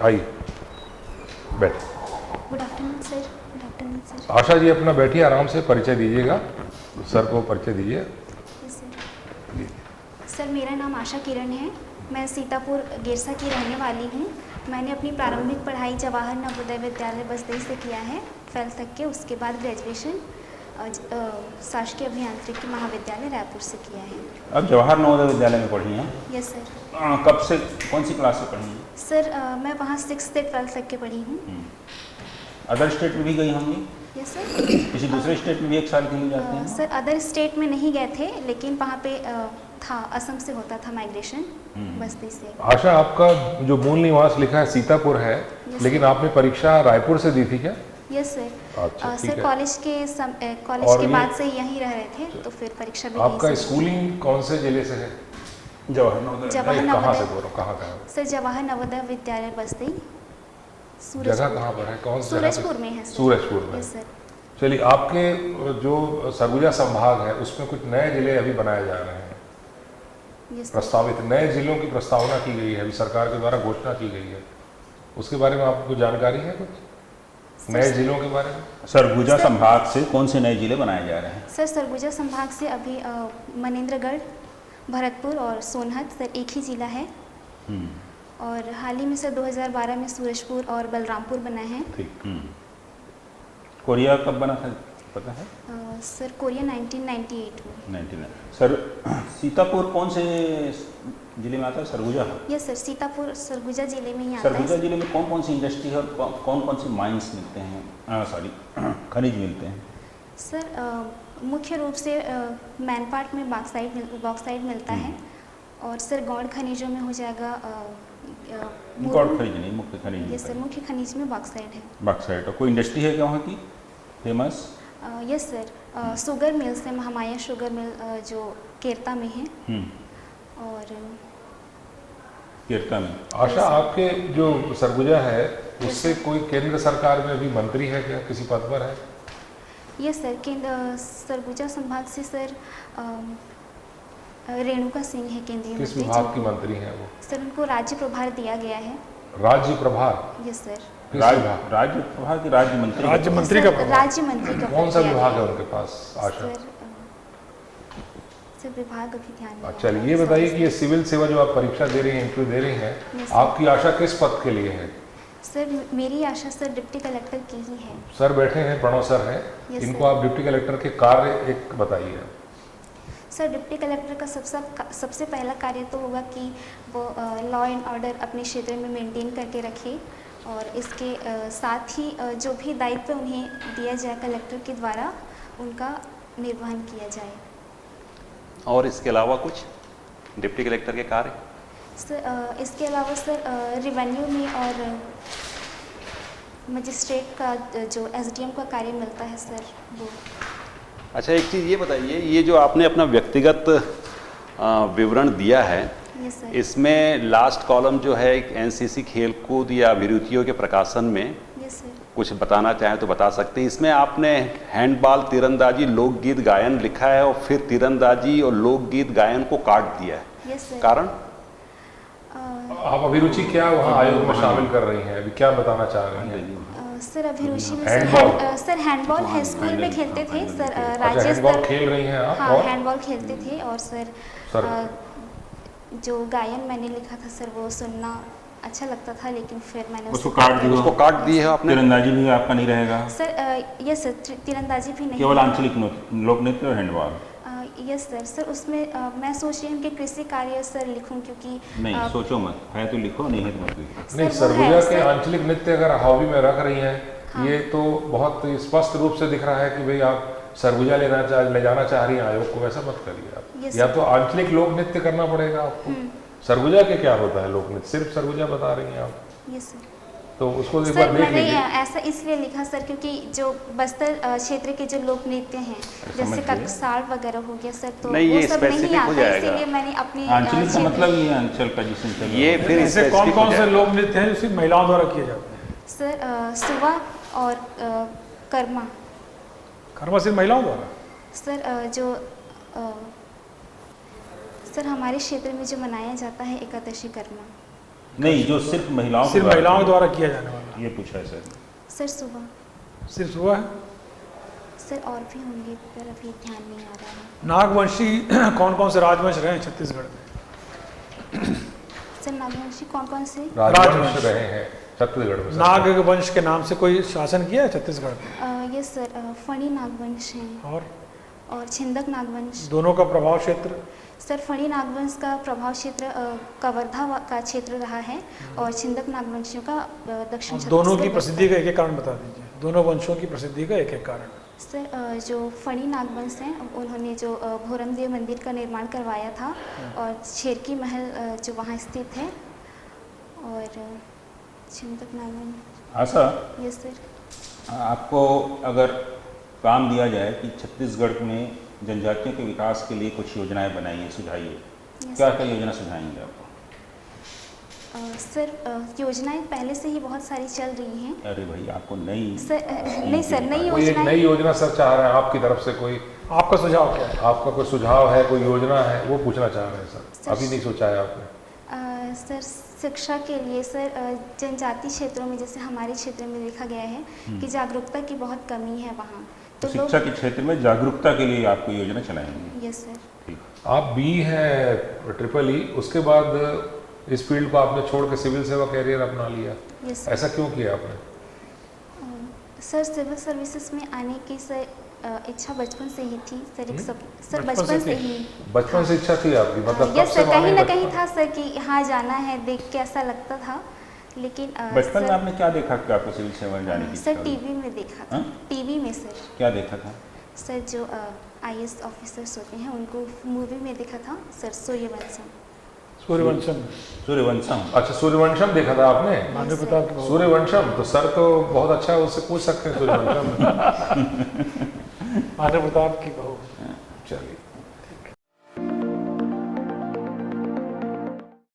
आइए बैठ। Good afternoon sir. Good afternoon sir. Asha ji अपना बैठिए, आराम से परिचय दीजिएगा, सर को परिचय दीजिए। सर मेरा नाम आशा किरण है, मैं सीतापुर गेरसा की रहने वाली हूँ। मैंने अपनी प्रारंभिक पढ़ाई जवाहर नवोदय विद्यालय बसदई से किया है 12th तक के। उसके बाद ग्रेजुएशन शासकीय अभियांत्रिकी महाविद्यालय रायपुर से किया है। अब जवाहर नवोदय विद्यालय में पढ़ी हैं? Yes sir. कब से, कौन सी क्लास से पढ़ी हैं? सर मैं वहाँ 6th से 12th तक के पढ़ी हूँ। अदर स्टेट में भी गई होंगी? Yes sir. किसी दूसरे स्टेट में भी 1 साल के लिए जाते हैं? सर अदर स्टेट में नहीं गए थे, लेकिन वहाँ पे था, असम से होता था माइग्रेशन बस्ती से। आशा आपका जो मूल निवास लिखा है सीतापुर है, लेकिन आपने परीक्षा रायपुर से दी थी क्या? Yes sir. अच्छा, सर कॉलेज के बाद से यहीं रह रहे थे, तो फिर परीक्षा भी आपका स्कूलिंग कौन से जिले से है? जवाहर नवोदय। कहाँ से बोल रहा हूँ, कहाँ सर जवाहर नवोदय विद्यालय बस्ती। जगह कहाँ पर है, कौन सा? सूरजपुर में है सर। सूरजपुर में। Yes sir. चलिए, आपके जो सरगुजा संभाग है उसमें कुछ नए जिले अभी बनाए जा रहे हैं। प्रस्तावित नए जिलों की प्रस्तावना की गई है, अभी सरकार के द्वारा घोषणा की गई है, उसके बारे में आपको जानकारी है कुछ नए जिलों के बारे में? सरगुजा संभाग से कौन से नए जिले बनाए जा रहे हैं? सर सरगुजा संभाग से अभी मनेंद्रगढ़, भरतपुर और सोनहत सर एक ही जिला है। और हाल ही में सर 2012 में सूरजपुर और बलरामपुर बना है। ठीक। कोरिया कब बना था पता है? सर कोरिया 1998 में। 99। सर सीतापुर कौन से जिले में आता है? सरगुजा? यस सर, सीतापुर सरगुजा जिले में ही आता है। सरगुजा जिले में कौन कौन सी इंडस्ट्री है और कौन कौन सी माइंस मिलते हैं, खनिज मिलते हैं? सर मुख्य रूप से मैनपाट में बॉक्साइट मिलता है, और सर गौड़ खनिजों में हो जाएगा गौड़ खनिज नहीं, मुख्य खनिज। यस सर, मुख्य खनिज में बॉक्साइट है। बॉक्साइट। और कोई इंडस्ट्री है क्या वहाँ की famous? Yes sir, sugar mills है, महामाया शुगर मिल जो केरता में है। और केरता में। आशा आपके जो सरगुजा है उससे कोई केंद्र सरकार में भी मंत्री है क्या, किसी पद पर है? यस सर, सरगुजा संभाग से सर रेणुका सिंह है केंद्रीय मंत्री। किस विभाग की मंत्री हैं वो? सर उनको राज्य प्रभार दिया गया है। राज्य प्रभार? Yes sir. राज्य प्रभार की राज्य मंत्री? राज्य मंत्री का प्रभार? राज्य मंत्री का। कौन सा विभाग है उनके पास आशा? सर विभाग अभी ध्यान में। अच्छा, ये बताइए कि ये सिविल सेवा जो आप परीक्षा दे रही हैं, इंटरव्यू दे रही हैं, आपकी आशा किस पद के लिए है? सर मेरी आशा सर डिप्टी कलेक्टर की ही है। सर बैठे हैं, प्रणव सर हैं, इनको आप डिप्टी कलेक्टर के कार्य एक बताइए। सर डिप्टी कलेक्टर का सबसे पहला कार्य तो होगा कि वो लॉ एंड ऑर्डर अपने क्षेत्र में मेंटेन करके रखे, और इसके साथ ही जो भी दायित्व उन्हें दिया जाए कलेक्टर के द्वारा, उनका निर्वहन किया जाए। और इसके अलावा कुछ डिप्टी कलेक्टर के कार्य? सर इसके अलावा सर रिवेन्यू में और मजिस्ट्रेट का जो एसडीएम का कार्य मिलता है सर, वो। अच्छा, एक चीज़ ये बताइए, ये जो आपने अपना व्यक्तिगत विवरण दिया है, इसमें लास्ट कॉलम जो है एनसीसी खेलकूद या अभिरुचियों के प्रकाशन में कुछ बताना चाहें तो बता सकते हैं। इसमें आपने हैंडबॉल, तीरंदाजी, लोकगीत गायन लिखा है, और फिर तीरंदाजी और लोकगीत गायन को काट दिया है। कारण? आप अभिरुचि क्या वहाँ आयोग में शामिल कर रही हैं, अभी क्या बताना चाह रही हैं? सर अभिरुचि में सर हैंडबॉल हाई स्कूल में खेलते थे सर, राज्य स्तर खेल रही हैं आप? हाँ, हैंडबॉल खेलते थे। और सर जो गायन मैंने लिखा था सर, वो सुनना अच्छा लगता था, लेकिन फिर मैंने उसको काट दिए है आपने। तीरंदाजी भी आपका नहीं रहेगा सर? यस सर, तीरंदाजी भी नहीं, केवल आंचलिक लोक नृत्य और हैंडबॉल। यस सर उसमें मैं सोच रही हूँ कि कृषि कार्य सर लिखूँ, क्योंकि नहीं सोचो मत, है तो लिखो, नहीं है तो मत लिखो। नहीं, सरगुजा के आंचलिक नृत्य अगर हॉबी में रख रही हैं, ये तो बहुत स्पष्ट रूप से दिख रहा है कि भाई आप सरगुजा ले जाना चाह रही हैं आयोग को, वैसा मत करिए आप। या तो आंचलिक लोक नृत्य करना पड़ेगा आपको। सरगुजा के क्या होता है लोक नृत्य, सिर्फ सरगुजा बता रही हैं आप? Yes sir. तो उसको एक बार देख लीजिए। ऐसा इसलिए लिखा सर क्योंकि जो बस्तर क्षेत्र के जो लोक नृत्य हैं, जैसे ककसाल वगैरह हो गया सर, तो वो सब नहीं आता, इसीलिए मैंने अपने आंचलिक का मतलब ये अंचल का जिसमें ये फिर ऐसे कौन कौन से लोक नृत्य हैं जो सिर्फ महिलाओं द्वारा किए जाते हैं? सर सुवा और कर्मा। कर्मा सिर्फ महिलाओं द्वारा? सर हमारे क्षेत्र में जो मनाया जाता है एकादशी कर्मा। नहीं, जो सिर्फ महिलाओं सिर्फ महिलाओं द्वारा किया जाने वाला, ये पूछा है सर। सर सुबह। सिर्फ हुआ है। सर और भी होंगे पर अभी ध्यान नहीं आ रहा है। नागवंशी कौन कौन से राजवंश रहे हैं छत्तीसगढ़ में? सर नागवंशी कौन कौन से? राजवंश रहे हैं छत्तीसगढ़ में। नाग वंश के नाम से कोई शासन किया है छत्तीसगढ़ में? यस सर, फणी नागवंश हैं और छिंदक नागवंश। दोनों का प्रभाव क्षेत्र? सर फणी नागवंश का प्रभाव क्षेत्र कवर्धा का क्षेत्र रहा है और छिंदक नागवंशियों का दक्षिण छत्तीसगढ़। दोनों की प्रसिद्धि का एक एक कारण बता दीजिए, दोनों वंशों की प्रसिद्धि का एक एक कारण। सर जो फणी नागवंश हैं उन्होंने जो भोरमदेव मंदिर का निर्माण करवाया था और छेरकी महल जो वहाँ स्थित है, और छिंदक नागवंश। आशा, यस सर। आपको अगर काम दिया जाए कि छत्तीसगढ़ में जनजातियों के विकास के लिए कुछ योजनाएं बनाइए, सुझाइए, क्या क्या योजना सुझाएंगे आपको? सर योजनाएं पहले से ही बहुत सारी चल रही हैं। अरे भाई, आपको नई नहीं सर, नई कोई एक योजनाएं। नई योजना सर चाह रहे हैं आपकी तरफ से, कोई आपका सुझाव क्या है? आपका कोई सुझाव है, कोई योजना है, वो पूछना चाह रहे हैं सर। अभी नहीं सोचा है आपने? सर शिक्षा के लिए सर जनजाति क्षेत्रों में जैसे हमारे क्षेत्र में देखा गया है कि जागरूकता की बहुत कमी है वहाँ, तो शिक्षा के क्षेत्र में जागरूकता के लिए आपको योजना चलाएंगे? Yes sir. ठीक। आप बी है ट्रिपल ई, उसके बाद इस फील्ड को आपने छोड़ के सिविल सेवा कैरियर अपना लिया, यस ऐसा क्यों किया आपने? सर सिविल सर्विसेज में आने की सर इच्छा बचपन से ही थी सर। एक सब सर बचपन बचपन से से थी? ही। बचपन से इच्छा थी आपकी, मतलब यस सर, कहीं ना कहीं बचपन- था सर कि हाँ जाना है, देख के ऐसा लगता था, लेकिन बचपन में सर, आपने क्या देखा कि आपको सिविल सेवा में जाने की सर इच्छा हुई? टीवी में देखा था। हाँ? टीवी में सर। क्या देखा था? सर जो IAS ऑफिसर्स होते हैं उनको मूवी में देखा था सर, सूर्यवंशम। सूर्यवंशम। सूर्यवंशम। अच्छा, सूर्यवंशम देखा था आपने? मानव प्रताप की बहू। सूर्यवंशम तो सर तो बहुत अच्छा है, उससे पूछ सकते हैं सूर्यवंशम। मानव प्रताप की बहू। चलिए।